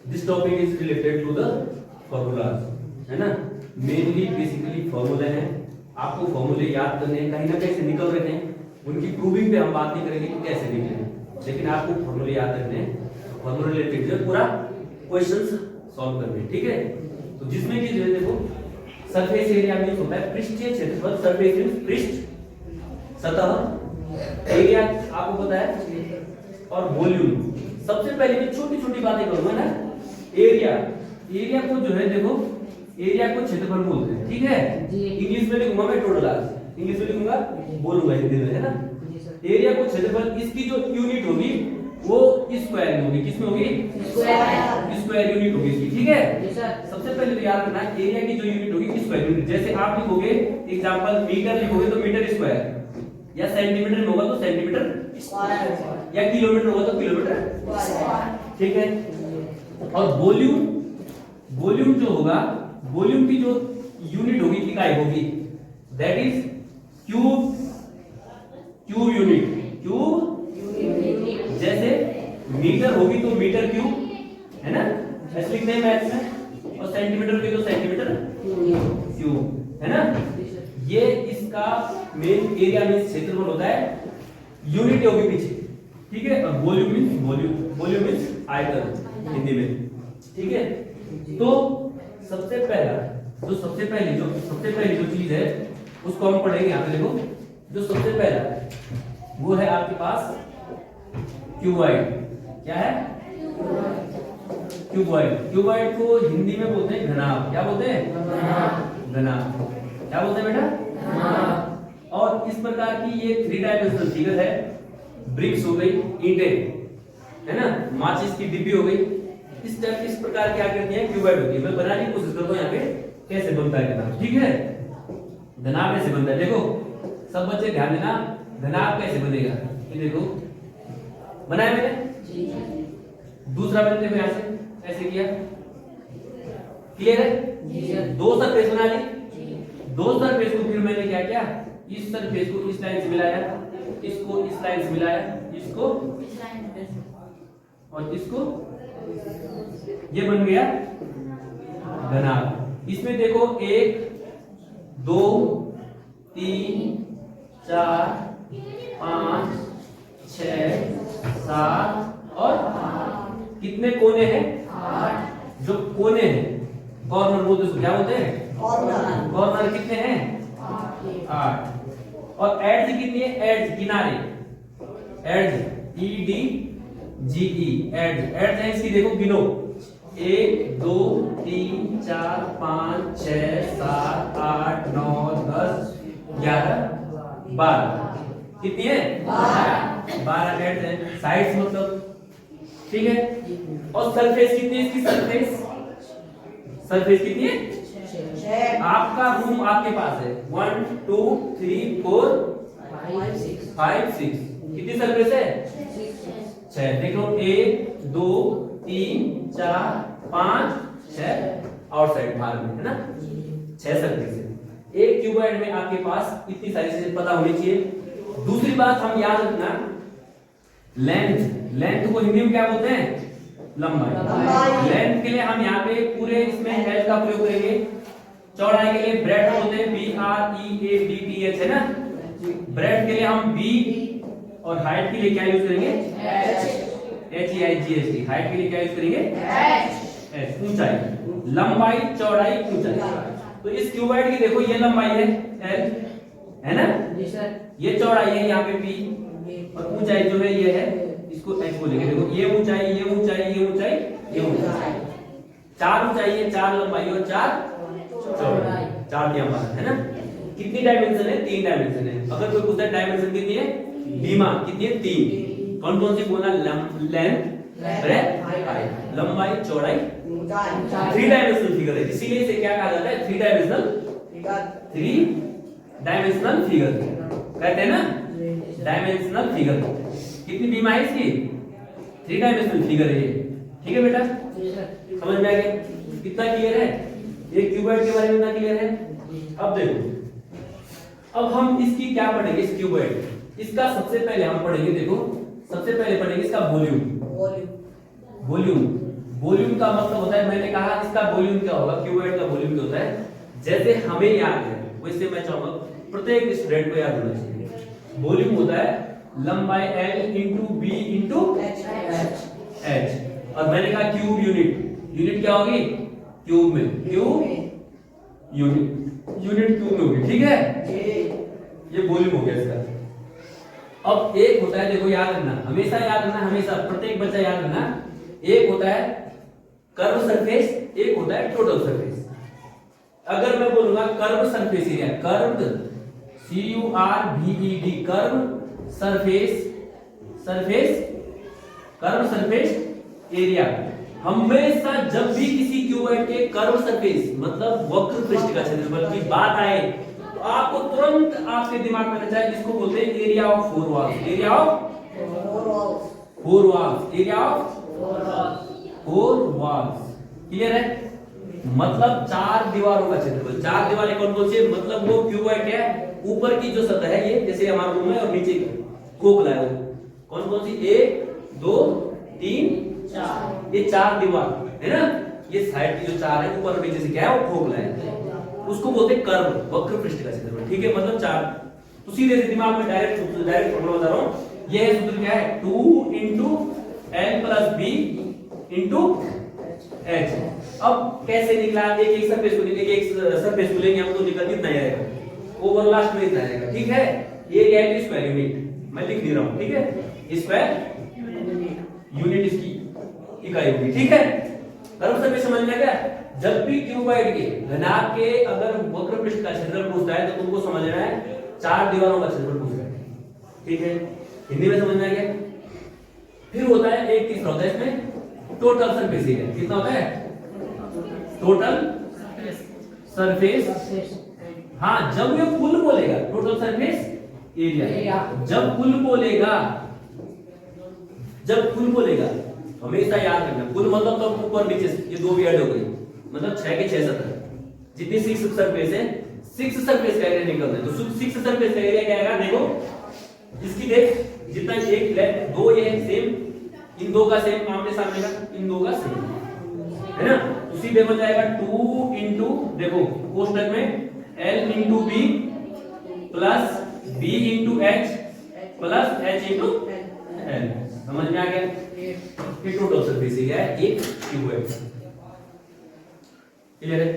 This topic is related to the formulas, है ना। Mainly basically फॉर्मूले हैं, आपको फॉर्मूले याद करने हैं, कहीं ना कहीं से निकल रहे हैं, उनकी प्रूविंग पे हम बात नहीं करेंगे कि कैसे निकले, लेकिन आपको फॉर्मूले याद रखने हैं, फॉर्मूले रिलेटेड जो पूरा क्वेश्चंस सॉल्व करने हैं, ठीक है। तो जिसमें कि जो है देखो सरफेस एरिया मींस होता है पृष्ठीय क्षेत्रफल, सरफेस मींस पृष्ठ सतह, एरिया आपको पता है, और वॉल्यूम। सबसे पहले मैं छोटी छोटी बातें करूंगा ना। एरिया को जो है देखो, एरिया को क्षेत्रफल बोलते हैं, ठीक है। इंग्लिश में लिखूंगा मैं टोटल आज, इंग्लिश में लिखूंगा, बोलूंगा हिंदी में, है ना। एरिया को क्षेत्रफल, इसकी जो यूनिट होगी वो स्क्वायर में होगी, किसमें होगी? स्क्वायर यूनिट होगी इसकी, ठीक है। सबसे पहले तो याद रखना एरिया की जो यूनिट होगी स्क्वायर यूनिट। जैसे आप लिखोगे एग्जांपल मीटर लिखोगे तो मीटर स्क्वायर, या सेंटीमीटर में होगा तो सेंटीमीटर स्क्वायर, या किलोमीटर होगा तो किलोमीटर स्क्वायर, ठीक है। और वॉल्यूम जो होगा, वॉल्यूम की जो यूनिट होगी, इकाई होगी, that is cube unit, cube. जैसे मीटर होगी तो मीटर क्यूब, है ना, ऐसे लिखते हैं मैथ्स में। और सेंटीमीटर होगी तो सेंटीमीटर क्यूब, है ना। ये इसका मेन एरिया में क्षेत्रफल होता है, यूनिट होगी पीछे, ठीक है। और वॉल्यूम मींस आयतन हिंदी में, ठीक है। तो सबसे पहली जो चीज है उसको हम पढ़ेंगे। यहाँ पे देखो, जो सबसे पहला है वो है आपके पास क्यूबॉइड। क्या है? क्यूबॉइड को हिंदी में बोलते हैं घनाभ। क्या बोलते हैं? घनाभ। क्या बोलते हैं बेटा? और इस प्रकार की ये 3 डायमेंशनल फिगर है। ब्रिक्स हो गई, ईंटें, है ना, माचिस की डिब्बी हो गई, इस प्रकार क्या करती है क्यूबॉइड होती है। मैं बनाने की कोशिश करता हूँ यहाँ पे कैसे बनता है घनाभ, ठीक है। घनाभ कैसे बनता है देखो, सब बच्चे ध्यान देना, घनाभ कैसे बनेगा ये देखो, बनाया मैंने। दूसरा मैंने देखो यहाँ से ऐसे किया, क्लियर है। 2 सरफेस बना ली, 2 सरफेस को फिर मैंने क्या किया, इस सरफेस को इस लाइन से मिलाया, इसको इस लाइन से मिलाया, इसको और इसको, ये बन गया घनाभ। इसमें देखो 1 2 3 4 5 6 7 और कितने कोने हैं? 8। जो कोने हैं, कॉर्नर बोलते हैं, क्या बोलते हैं? कॉर्नर कितने हैं? 8। और एड्ज कितनी है? एड्ज किनारे, एड्ज EDGE, एड्ज है इसकी देखो, गिनो 1 2 3 4 5 6 7 8 9 10 11 12। कितनी है? 12 एड्ज है। साइड्स मतलब, ठीक है। और सरफेस कितनी है इसकी? सरफेस कितनी है? 6। आपका रूम आपके पास है 1 2 3 4 5 6, कितनी सरफेस है? 6। देख लो 1 2 3 4 5 6 आउटसाइड बाहर में, है ना, 6 सरफेस है। एक क्यूबॉइड में आपके पास इतनी सारी चीजें पता होनी चाहिए। दूसरी बात हम याद रखना, लेंथ को हिंदी में क्या बोलते हैं? लंबाई। लेंथ के लिए हम यहाँ पे पूरे इसमें L का प्रयोग करेंगे। चौड़ाई के लिए ब्रेड बोलते हैं, BREADTH, है ना। ब्रेड के लिए हम B, और हाइट के लिए क्या यूज करेंगे? HEIGHT। हाइट के लिए क्या यूज करेंगे? H। ऊंचाई, लंबाई, चौड़ाई, ऊंचाई। तो इस क्यूबॉइड की देखो ये लंबाई है L, है ना, ये चौड़ाई है यहाँ पे B, और ऊंचाई जो है ये है, इसको H को लेके देखो, ये ऊंचाई, ये ऊंचाई, ये ऊंचाई, ये ऊंचाई। 4 ऊंचाई है, 4 लंबाई और 4 चौड़ाई, 4 दिया हमारा, है ना। कितनी डायमेंशन है? 3 डायमेंशन है। अगर कोई पूछता है डायमेंशन कितनी है, बीमा कितनी है? 3। कौन कौन सी बोलना? लेंथ, ब्रेथ, हाइट, लंबाई, चौड़ाई, ऊंचाई। 3 डायमेंशनल फिगर है, इसीलिए इसे क्या कहा जाता है? 3 डायमेंशनल फिगर कहते हैं ना, डायमेंशनल फिगर। कितनी बीमा है इसकी? 3 डायमेंशनल फिगर है ये, ठीक है बेटा, समझ में आ गया? कितना क्लियर है? ये क्यूबॉइड के बारे में कितना क्लियर है? अब देखो, अब हम इसकी क्या पढ़ेंगे, इस क्यूबॉइड, इसका सबसे पहले हम पढ़ेंगे, देखो सबसे पहले पढ़ेंगे इसका वॉल्यूम। वॉल्यूम का मतलब होता है, मैंने कहा इसका वॉल्यूम क्या होगा, क्यूबॉइड का वॉल्यूम क्या होता है, जैसे हमें याद है वैसे मैं चाहूंगा प्रत्येक स्टूडेंट को याद होना चाहिए। वॉल्यूम होता है लंबाई L into B into H, और मैंने कहा क्यूब यूनिट क्या होगी, क्यूब में, क्यूब यूनिट क्यूब में होगी, ठीक है। ये वॉल्यूम हो गया इसका। अब एक होता है, देखो याद रखना, हमेशा याद रखना, हमेशा प्रत्येक बच्चा याद रखना, एक होता है कर्व सरफेस, एक होता है टोटल सरफेस। अगर मैं बोलूंगा curve surface area, curve CURVED, curve surface area, हमेशा जब भी किसी क्यूबॉइड के कर्व सरफेस मतलब वक्र पृष्ठ का क्षेत्रफल की बात आए तो आपको तुरंत आपके दिमाग में आना चाहिए, जिसको बोलते हैं area of four walls, area of four walls, clear है। मतलब चार दीवारों का क्षेत्रफल, चार दीवारें कौन कौन सी, मतलब वो क्यूबॉइड है, ऊपर की जो सतह है ये जैसे हमारा रूम है, और नीचे खोखला है, वो कौन कौन सी, 1 2 3 4, ये चार दीवार है ना, ये साइड की जो चार है ऊपर और नीचे से क्या है, वो खोखला है, उसको बोलते हैं कर्व, वक्र पृष्ठ का क्षेत्रफल, ठीक है। मतलब चार, तो सीधे से दिमाग में डायरेक्ट फॉर्मूला बता रहा हूं, ये सूत्र क्या है, 2 into L plus B into H. अब कैसे निकला, एक सरफेस को लेंगे हम, तो निकल कितना आएगा, ओवर लास्ट में इतना आएगा, ठीक है। एरिया है स्क्वायर यूनिट, मैं लिख दे रहा हूं, ठीक है, स्क्वायर यूनिट इसकी इकाई होगी, ठीक है। कर्व सरफेस समझ में आ गया। जब भी क्यूबॉइड के घनाभ के अगर वक्र पृष्ठ का क्षेत्रफल पूछता है तो तुमको समझना है चार दीवारों का क्षेत्रफल पूछ रहा है, ठीक है, हिंदी में समझ में आ गया। फिर होता है एक तीसरा होता है इसमें टोटल सरफेस एरिया, कितना होता है, टोटल सरफेस, हाँ जब ये कुल बोलेगा टोटल सरफेस एरिया, जब कुल बोलेगा हमेशा याद रखना, कुल मतलब तो ऊपर नीचे ये दो भी ऐड हो गई, मतलब 6 के 6 सतह, जितनी 6 सरफेस है, 6 सरफेस का एरिया निकलना है, तो 6 सरफेस का एरिया क्या आएगा, देखो इसकी देख, जितना एक लेफ्ट दो ये सेम, इन दो का सेम आमने सामने का, इन दो का सेम है ना, तो सीधे बन जाएगा 2 इंटू, देखो कोष्टक में L into B plus B into H plus H into L, समझ में आ गया। ये टोटल सरफेस एरिया है एक क्यूबॉइड, क्लियर है।